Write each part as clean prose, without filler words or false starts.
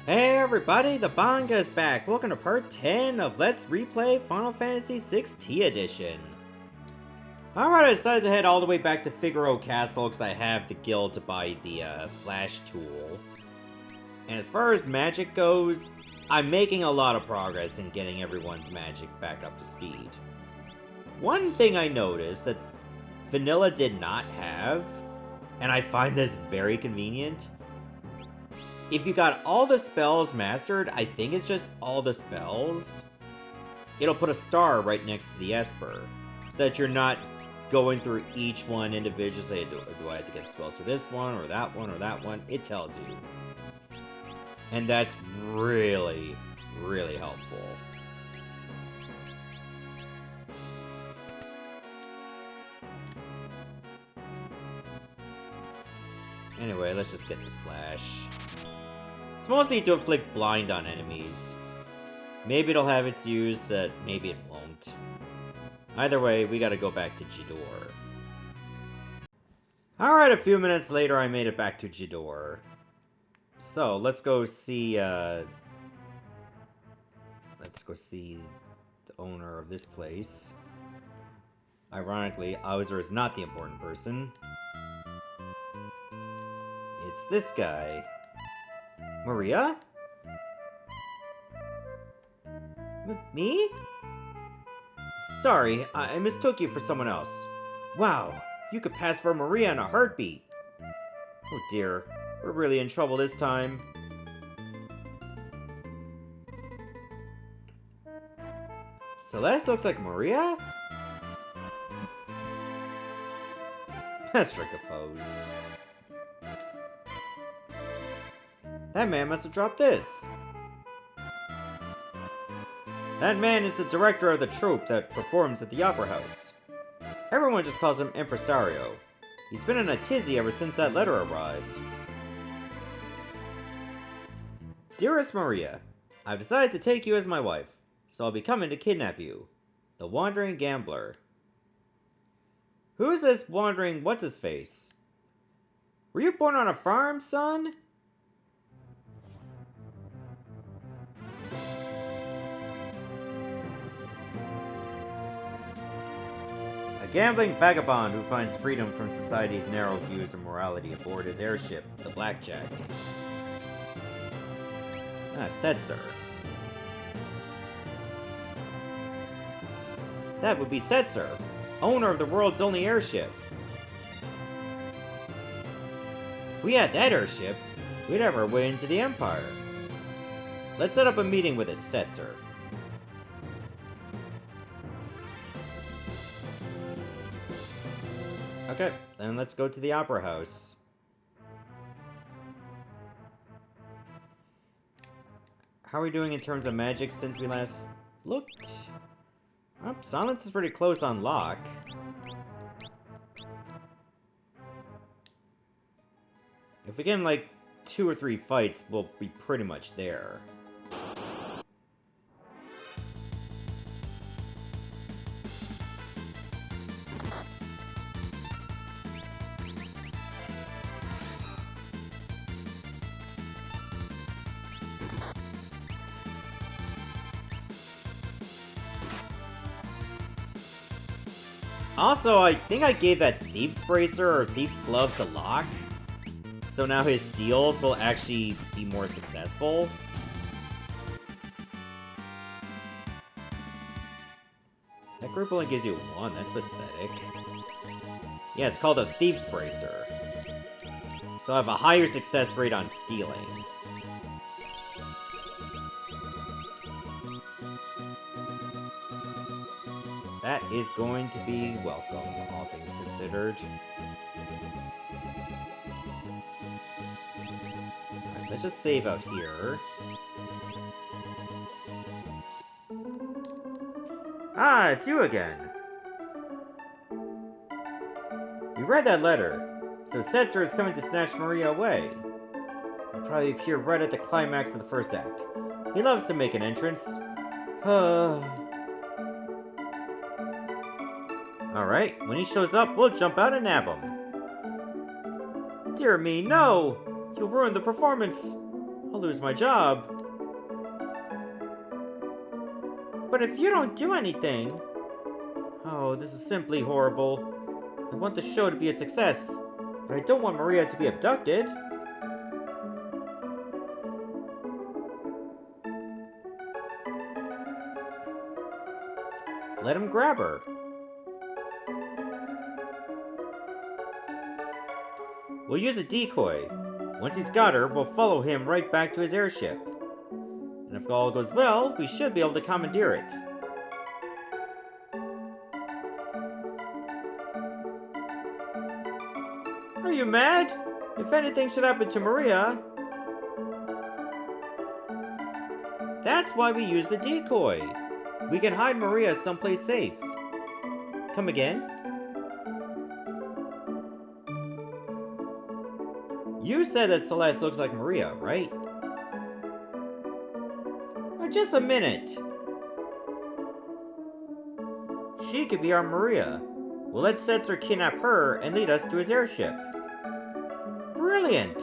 Hey everybody, the Banga is back. Welcome to part 10 of Let's Replay Final Fantasy XVI Edition. Alright, I decided to head all the way back to Figaro Castle because I have the guild to buy the flash tool. And as far as magic goes, I'm making a lot of progress in getting everyone's magic back up to speed. One thing I noticed that Vanilla did not have, and I find this very convenient. If you got all the spells mastered, I think it's just all the spells, it'll put a star right next to the Esper, so that you're not going through each one individually, say, do I have to get spells for this one, or that one, or that one? It tells you. And that's really, really helpful. Anyway, let's just get the flash. It's mostly to inflict blind on enemies. Maybe it'll have its use, maybe it won't. Either way, we gotta go back to Jidoor. Alright, a few minutes later I made it back to Jidoor. So, let's go see the owner of this place. Ironically, Auser is not the important person. It's this guy. Maria? Me? Sorry, I mistook you for someone else. Wow, you could pass for Maria in a heartbeat. Oh dear, we're really in trouble this time. Celeste looks like Maria? Let's strike a pose. That man must have dropped this. That man is the director of the troupe that performs at the Opera House. Everyone just calls him Impresario. He's been in a tizzy ever since that letter arrived. Dearest Maria, I've decided to take you as my wife, so I'll be coming to kidnap you. The Wandering Gambler. Who's this wandering what's-his-face? Were you born on a farm, son? A gambling vagabond who finds freedom from society's narrow views of morality aboard his airship, the Blackjack. Setzer. That would be Setzer, owner of the world's only airship. If we had that airship, we'd have our way into the Empire. Let's set up a meeting with a Setzer. Okay, then let's go to the Opera House. How are we doing in terms of magic since we last looked? Oh, Silence is pretty close on Locke. If we get in like 2 or 3 fights, we'll be pretty much there. Also, I think I gave that Thief's Bracer or Thief's Glove to Locke, so now his steals will actually be more successful. That group only gives you 1, that's pathetic. Yeah, it's called a Thief's Bracer. So I have a higher success rate on stealing. That is going to be welcome, all things considered. Alright, let's just save out here. Ah, it's you again! We read that letter, so Setzer is coming to snatch Maria away. He'll probably appear right at the climax of the first act. He loves to make an entrance. Alright, when he shows up, we'll jump out and nab him. Dear me, no! You'll ruin the performance! I'll lose my job. But if you don't do anything... Oh, this is simply horrible. I want the show to be a success, but I don't want Maria to be abducted. Let him grab her. We'll use a decoy. Once he's got her, we'll follow him right back to his airship. And if all goes well, we should be able to commandeer it. Are you mad? If anything should happen to Maria... That's why we use the decoy. We can hide Maria someplace safe. Come again? You said that Celeste looks like Maria, right? Now just a minute. She could be our Maria. We'll let Setzer kidnap her and lead us to his airship. Brilliant!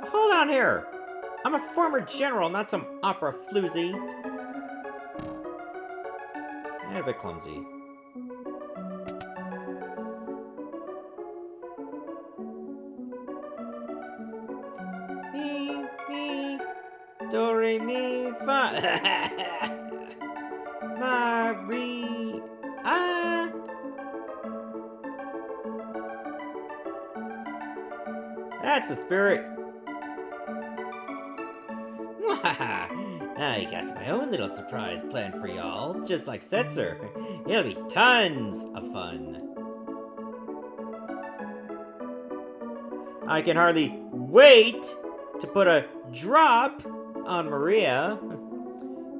Hold on here! I'm a former general, not some opera floozy. And a bit clumsy. Me, do, re, mi, fa. Maria. That's the spirit. I got my own little surprise planned for y'all, just like Setzer. It'll be tons of fun. I can hardly wait to put a drop on Maria.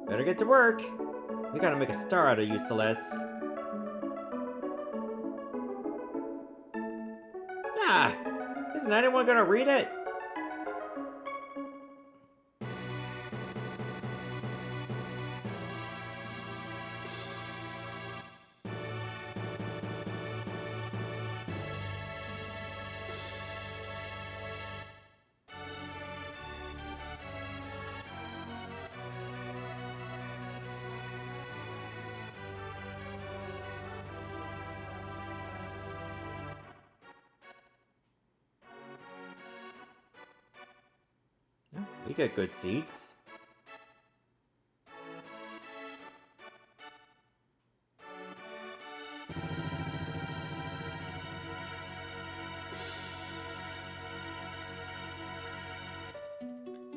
Better get to work. We gotta make a star out of you, Celeste. Ah, isn't anyone gonna read it? We got good seats.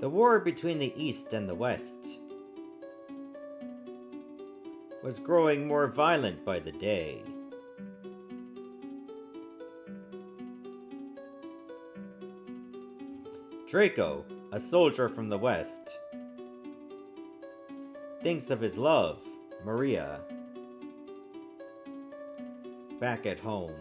The war between the East and the West was growing more violent by the day. Draco, a soldier from the West, thinks of his love, Maria, back at home.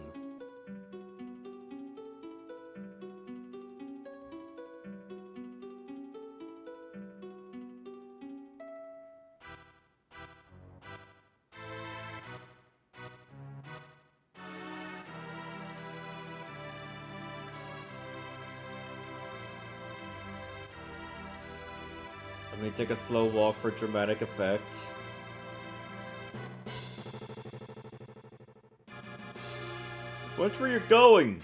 Let me take a slow walk for dramatic effect. Watch where you're going!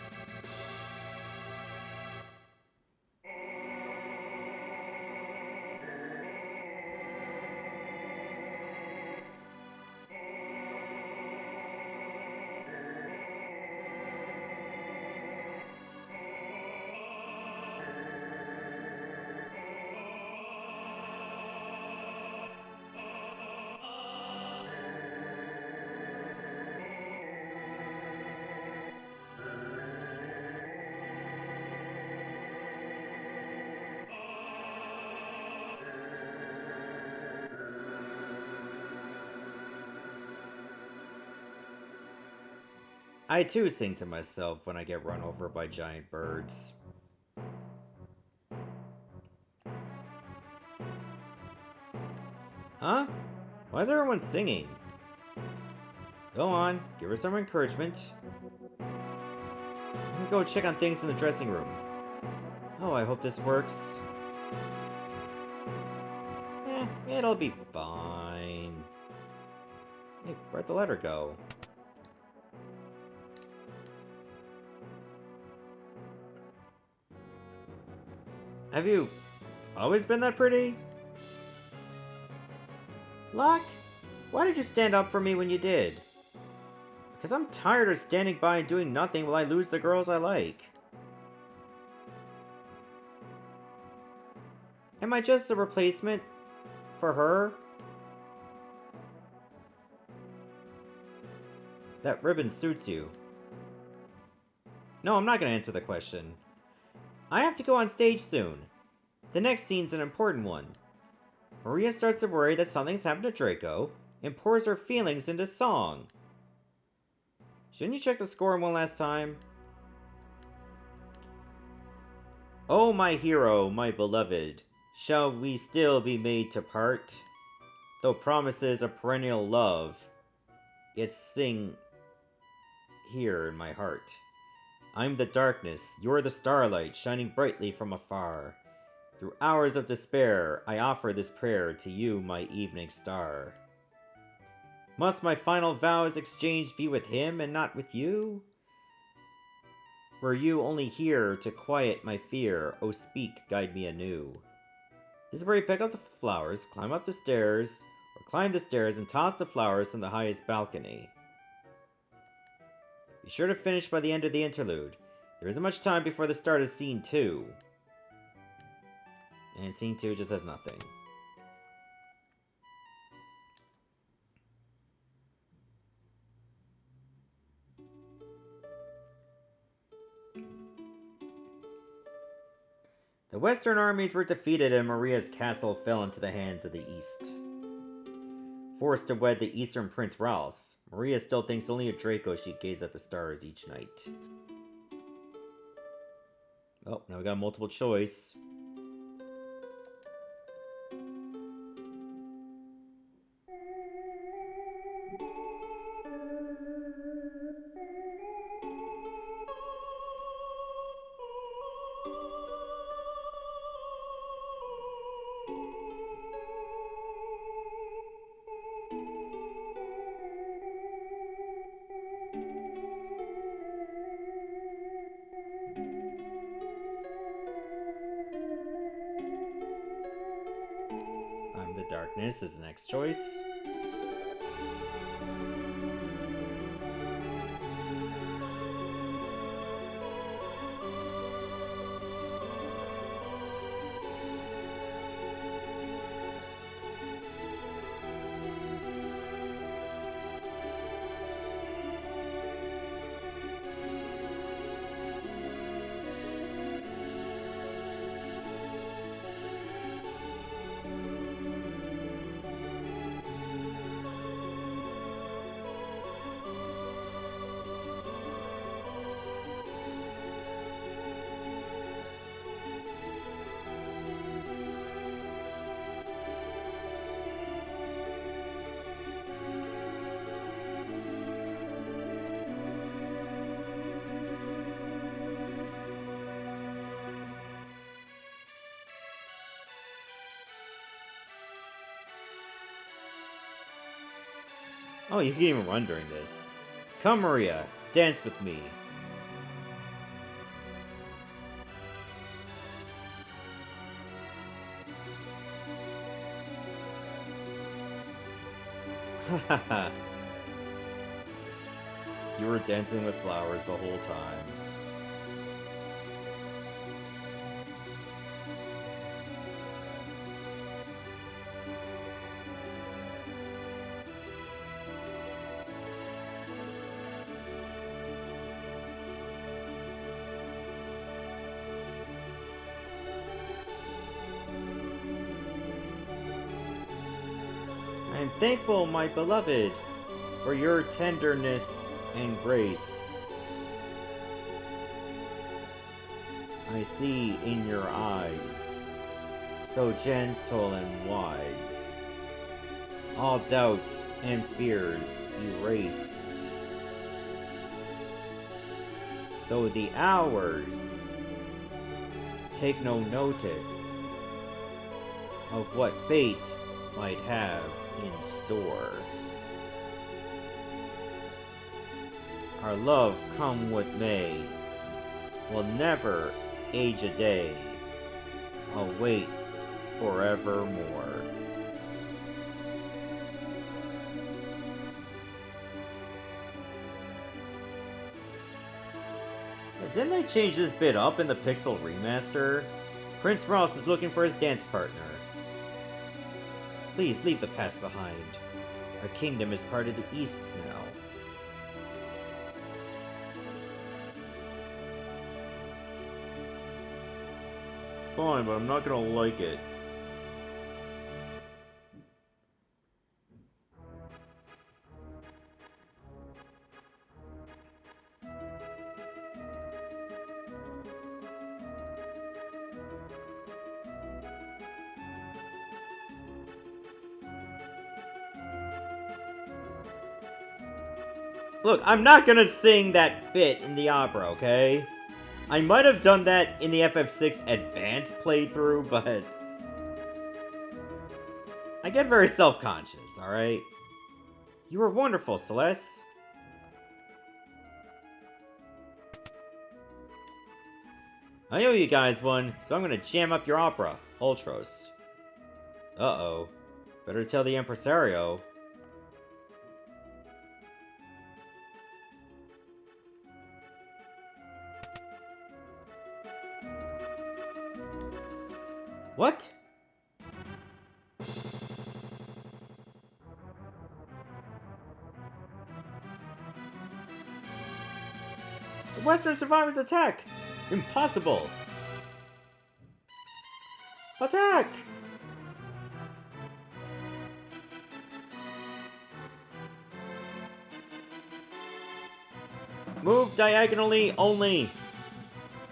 I too sing to myself when I get run over by giant birds. Huh? Why is everyone singing? Go on, give her some encouragement. can go check on things in the dressing room. Oh, I hope this works. It'll be fine. Hey, where'd the letter go? Have you always been that pretty? Locke, why did you stand up for me when you did? Because I'm tired of standing by and doing nothing while I lose the girls I like. Am I just a replacement for her? That ribbon suits you. No, I'm not going to answer the question. I have to go on stage soon. The next scene's an important one. Maria starts to worry that something's happened to Draco and pours her feelings into song. Shouldn't you check the score one last time? Oh, my hero, my beloved, shall we still be made to part? Though promises of perennial love, yet sing here in my heart. I'm the darkness, you're the starlight, shining brightly from afar. Through hours of despair, I offer this prayer to you, my evening star. Must my final vows exchanged be with him and not with you? Were you only here to quiet my fear, oh speak, guide me anew. This is where you pick up the flowers, climb up the stairs, or climb the stairs and toss the flowers from the highest balcony. Be sure to finish by the end of the interlude. There isn't much time before the start of Scene 2. And Scene 2 just has nothing. The Western armies were defeated and Maria's castle fell into the hands of the East. Forced to wed the Eastern Prince Rouse, Maria still thinks only of Draco as she gazes at the stars each night. Oh, now we got a multiple choice. The Darkness is the next choice. Oh, you can even run during this. Come, Maria, dance with me. Hahaha. You were dancing with flowers the whole time. I am thankful, my beloved, for your tenderness and grace. I see in your eyes, so gentle and wise, all doubts and fears erased. though the hours take no notice of what fate might have in store. Our love come what may will never age a day. I'll wait forevermore. Didn't they change this bit up in the Pixel Remaster? Prince Ross is looking for his dance partner. Please leave the past behind. Our kingdom is part of the East now. Fine, but I'm not gonna like it. Look, I'm not gonna sing that bit in the opera, okay? I might have done that in the FF6 Advanced playthrough, but I get very self-conscious, alright? You were wonderful, Celeste. I owe you guys one, so I'm gonna jam up your opera, Ultros. Uh-oh. Better tell the impresario. What? The Western survivors attack! Impossible! Attack! Move diagonally only!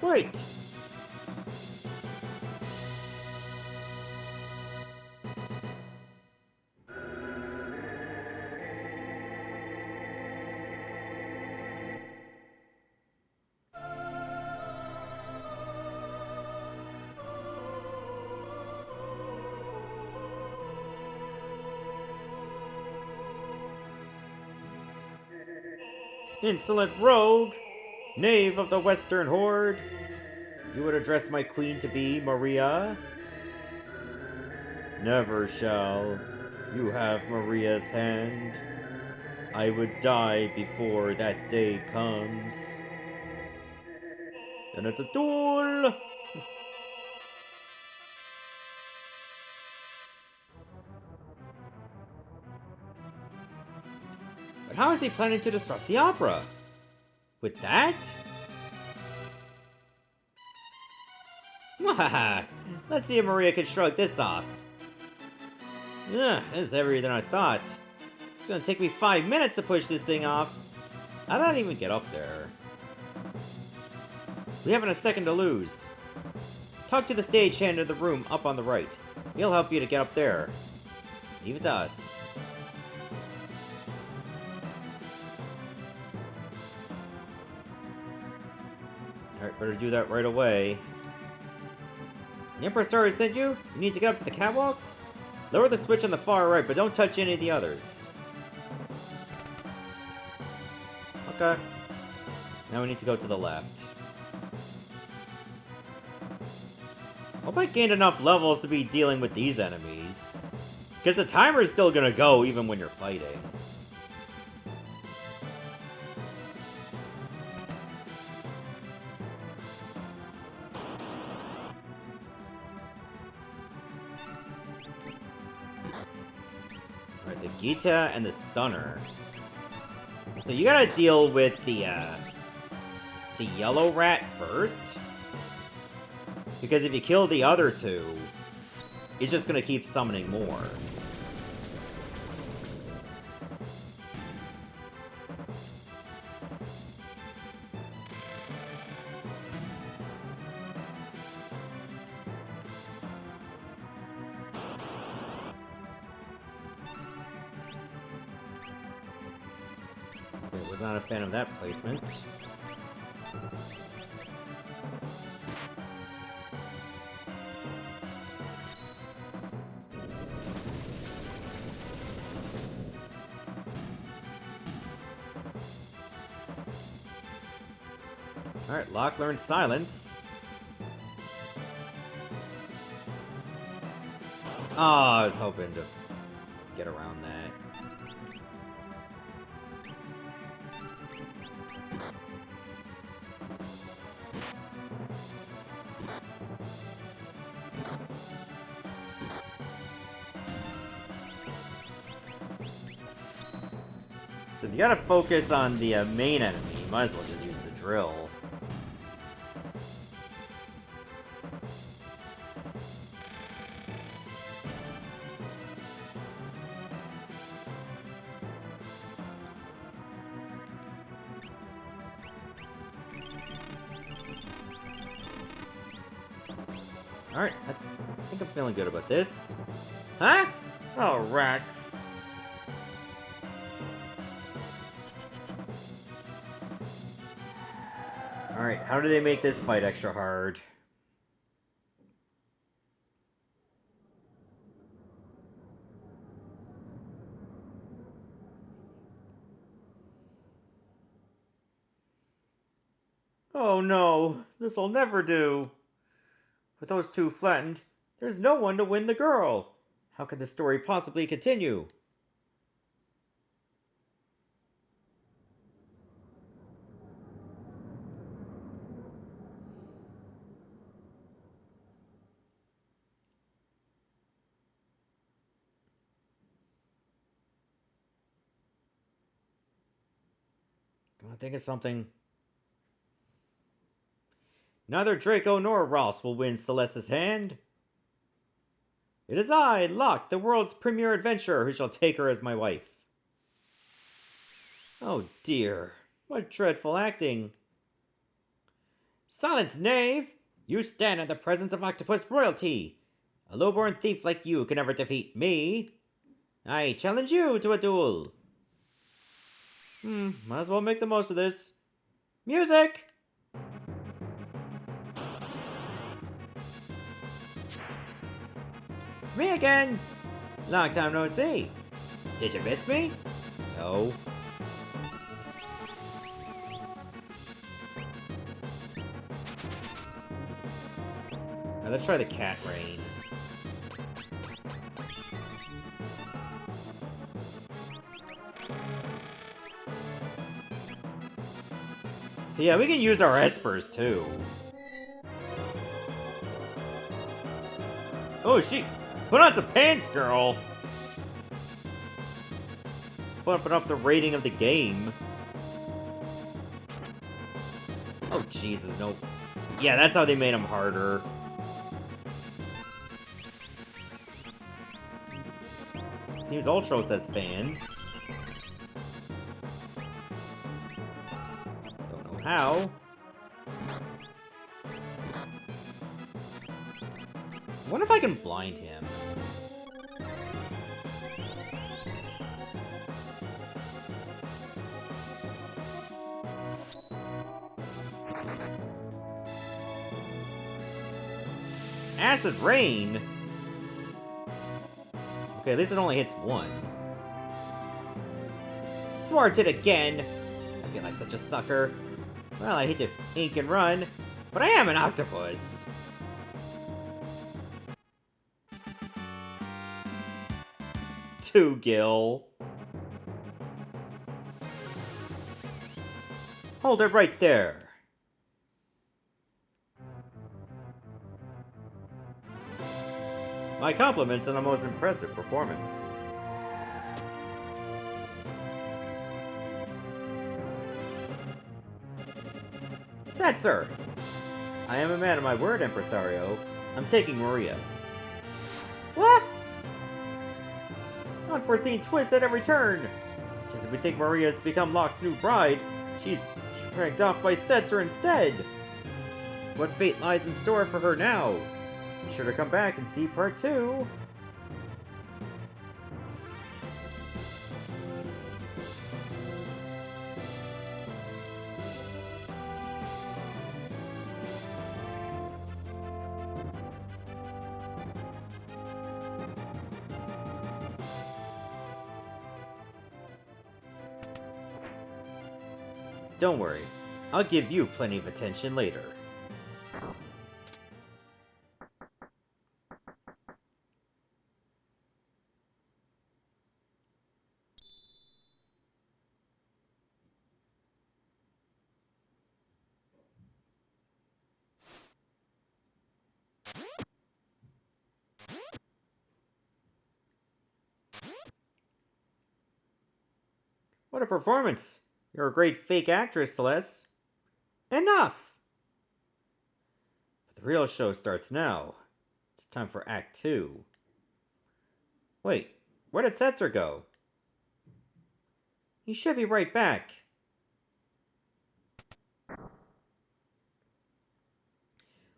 Wait! Insolent rogue! Knave of the Western Horde! You would address my queen-to-be, Maria? Never shall. You have Maria's hand. I would die before that day comes. Then it's a duel! But how is he planning to disrupt the opera? With that? Wahaha! Let's see if Maria can shrug this off. Ugh, this is heavier than I thought. It's gonna take me 5 minutes to push this thing off. How did I even get up there? We haven't a second to lose. Talk to the stagehand in the room up on the right. He'll help you to get up there. Leave it to us. Alright, better do that right away. The Empresario sent you? You need to get up to the catwalks? Lower the switch on the far right, but don't touch any of the others. Okay. Now we need to go to the left. Hope I gained enough levels to be dealing with these enemies. Because the timer is still gonna go even when you're fighting. Alright, the Gita and the Stunner. So you gotta deal with the yellow rat first. Because if you kill the other two, it's just gonna keep summoning more. Okay, was not a fan of that placement. Alright, Locke learns silence. Oh, I was hoping to get around that. So if you gotta focus on the main enemy, you might as well just use the drill. Alright, I think I'm feeling good about this. Huh? Oh, rats. Alright, how do they make this fight extra hard? Oh no, this'll never do. With those two flattened, there's no one to win the girl. How could the story possibly continue? Gonna think of something. Neither Draco nor Ross will win Celeste's hand. It is I, Locke, the world's premier adventurer, who shall take her as my wife. Oh dear, what dreadful acting. Silence, knave! You stand in the presence of Octopus royalty. A low-born thief like you can never defeat me. I challenge you to a duel. Might as well make the most of this. Music! It's me again! Long time no see. Did you miss me? No. Now let's try the cat rain. So yeah, we can use our espers too. Oh, put on some pants, girl! Bumping up the rating of the game. Oh, Jesus, no. Yeah, that's how they made them harder. Seems Ultros has fans. Don't know how. I wonder if I can blind him. Acid rain? Okay, at least it only hits one. Thwarted again! I feel like such a sucker. Well, I hate to ink and run, but I am an octopus! Two Gil. Hold it right there. My compliments on a most impressive performance. Setzer! I am a man of my word, Impresario. I'm taking Maria. What? Unforeseen twist at every turn! Just as we think Maria's become Locke's new bride, she's dragged off by Setzer instead! What fate lies in store for her now? Be sure to come back and see part 2! Don't worry, I'll give you plenty of attention later. What a performance! You're a great fake actress, Celeste. Enough! But the real show starts now. It's time for Act 2. Wait, where did Setzer go? He should be right back.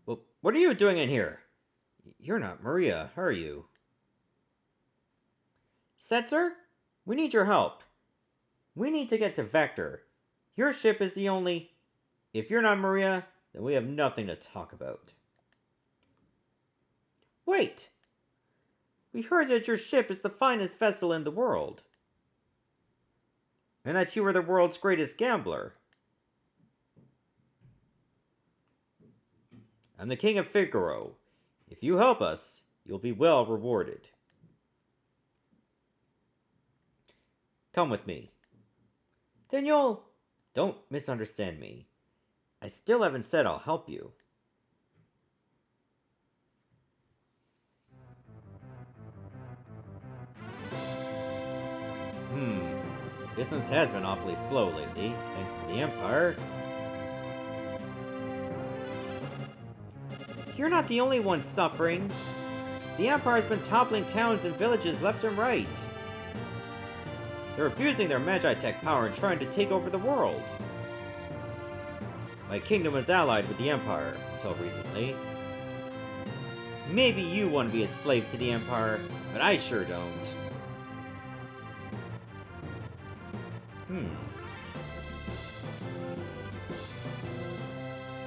Well, what are you doing in here? You're not Maria, are you? Setzer? We need your help. We need to get to Vector. Your ship is the only... If you're not Maria, then we have nothing to talk about. Wait! We heard that your ship is the finest vessel in the world. And that you are the world's greatest gambler. I'm the King of Figaro. If you help us, you'll be well rewarded. Come with me. Then you'll... Don't misunderstand me. I still haven't said I'll help you. Business has been awfully slow lately, thanks to the Empire. You're not the only one suffering. The Empire's been toppling towns and villages left and right. They're abusing their Magi-Tech power and trying to take over the world. My kingdom was allied with the Empire, until recently. Maybe you want to be a slave to the Empire, but I sure don't.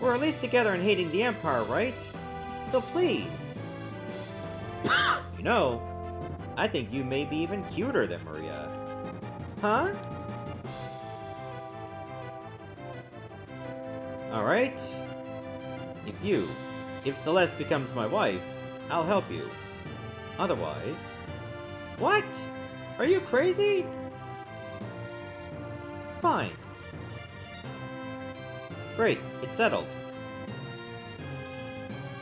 We're at least together in hating the Empire, right? So please. You know, I think you may be even cuter than Maria. Huh? Alright. If Celeste becomes my wife, I'll help you. Otherwise... What? Are you crazy? Fine. Great, it's settled.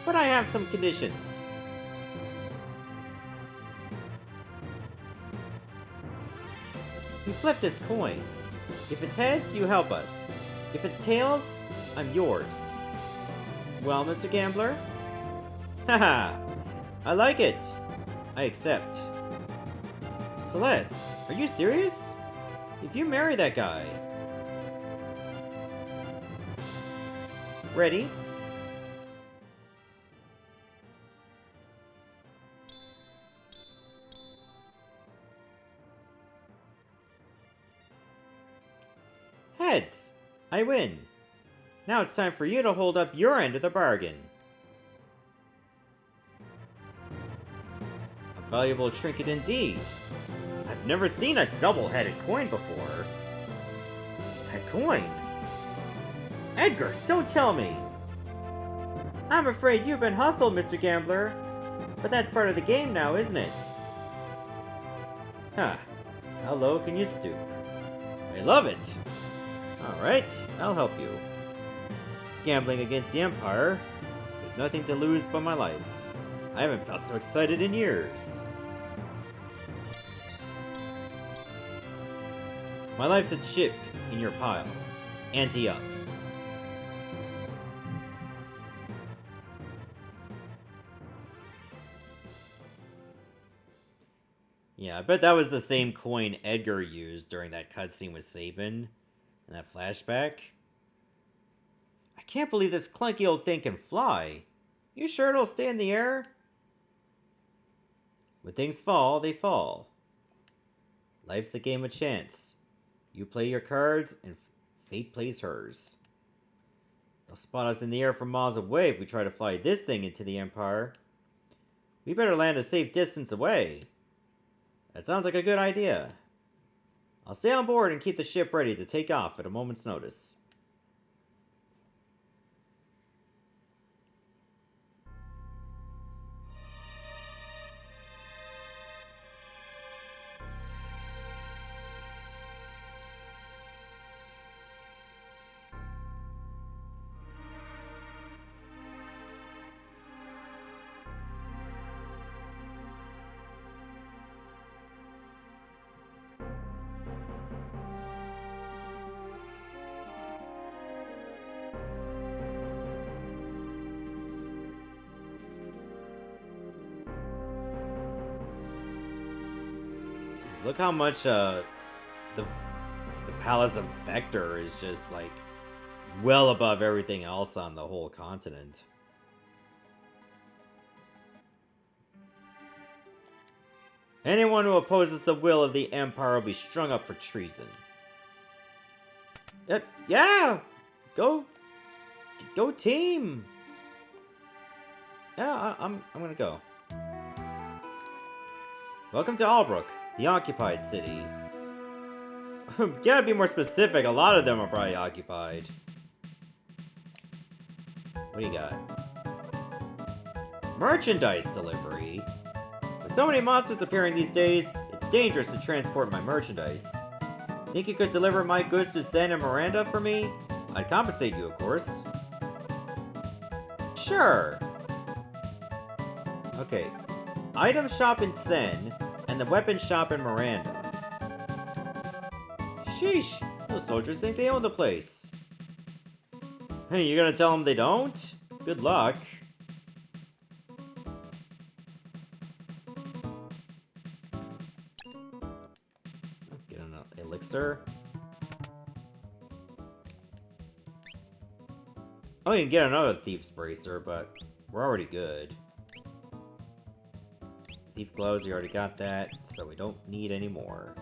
But I have some conditions. You flip this coin. If it's heads, you help us. If it's tails, I'm yours. Well, Mr. Gambler? Haha, I like it. I accept. Celeste, are you serious? If you marry that guy... Ready? Heads! I win. Now it's time for you to hold up your end of the bargain. A valuable trinket indeed. I've never seen a double-headed coin before. That coin? Edgar, don't tell me! I'm afraid you've been hustled, Mr. Gambler. But that's part of the game now, isn't it? Huh. How low can you stoop? I love it! Alright, I'll help you. Gambling against the Empire, with nothing to lose but my life. I haven't felt so excited in years. My life's a chip in your pile. Ante up. Yeah, I bet that was the same coin Edgar used during that cutscene with Sabin in that flashback. I can't believe this clunky old thing can fly. You sure it'll stay in the air? When things fall, they fall. Life's a game of chance. You play your cards, and fate plays hers. They'll spot us in the air from miles away if we try to fly this thing into the Empire. We better land a safe distance away. That sounds like a good idea. I'll stay on board and keep the ship ready to take off at a moment's notice. Look how much, the Palace of Vector is just, like, well above everything else on the whole continent. Anyone who opposes the will of the Empire will be strung up for treason. Yeah! Go team! Yeah, I'm gonna go. Welcome to Albrook, the occupied city. Gotta be more specific, a lot of them are probably occupied. What do you got? Merchandise delivery? With so many monsters appearing these days, it's dangerous to transport my merchandise. Think you could deliver my goods to Zen and Miranda for me? I'd compensate you, of course. Sure. Okay. Item shop in Sen, and the weapon shop in Miranda. Sheesh, those soldiers think they own the place. Hey, you gonna tell them they don't? Good luck. Get an elixir. Oh, you can get another Thief's Bracer, but we're already good. Thief Gloves, you already got that, so we don't need any more.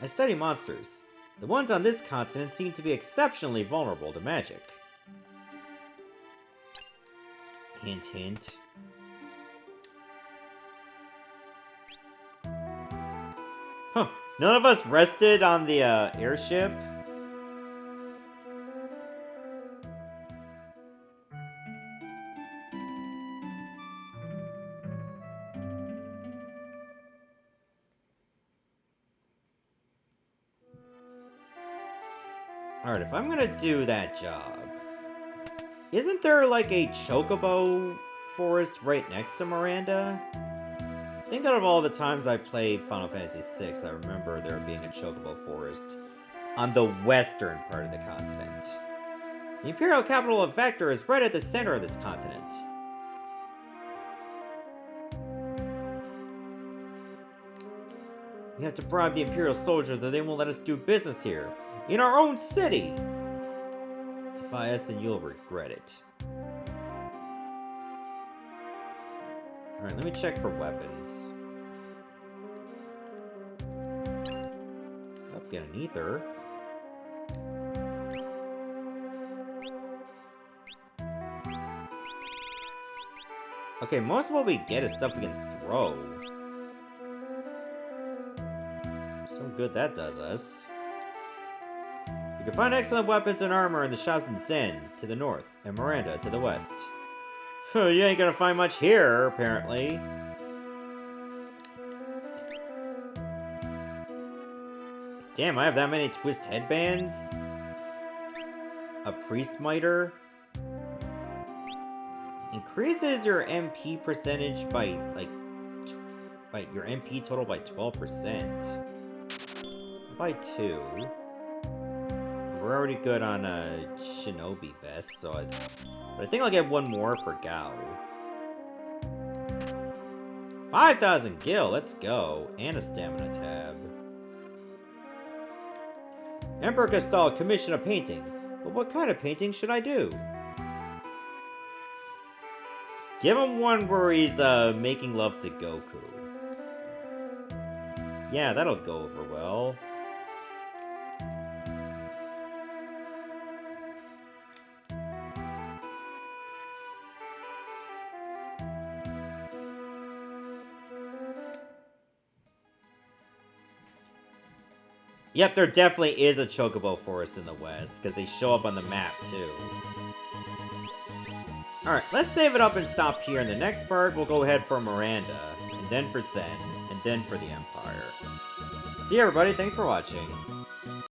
I study monsters. The ones on this continent seem to be exceptionally vulnerable to magic. Hint, hint. Huh. None of us rested on the airship? Alright, if I'm gonna do that job, isn't there like a chocobo forest right next to Miranda? I think out of all the times I played Final Fantasy VI, I remember there being a chocobo forest on the western part of the continent. The Imperial capital of Vector is right at the center of this continent. We have to bribe the Imperial soldiers that they won't let us do business here. In our own city! Defy us and you'll regret it. Alright, let me check for weapons. Oh, get an ether. Okay, most of what we get is stuff we can throw. Some good that does us. You can find excellent weapons and armor in the shops in Zen, to the north, and Miranda, to the west. You ain't gonna find much here, apparently. Damn, I have that many twist headbands? A priest miter? Increases your MP percentage by, like, your MP total by 12%. By 2. We're already good on a Shinobi Vest, so but I think I'll get one more for Gao. 5,000 gil, let's go. And a stamina tab. Emperor Gastal commissioned a painting. But what kind of painting should I do? Give him one where he's making love to Goku. Yeah, that'll go over well. Yep, there definitely is a chocobo forest in the west, because they show up on the map, too. Alright, let's save it up and stop here. In the next part, we'll go ahead for Miranda, and then for Zen, and then for the Empire. See you, everybody. Thanks for watching.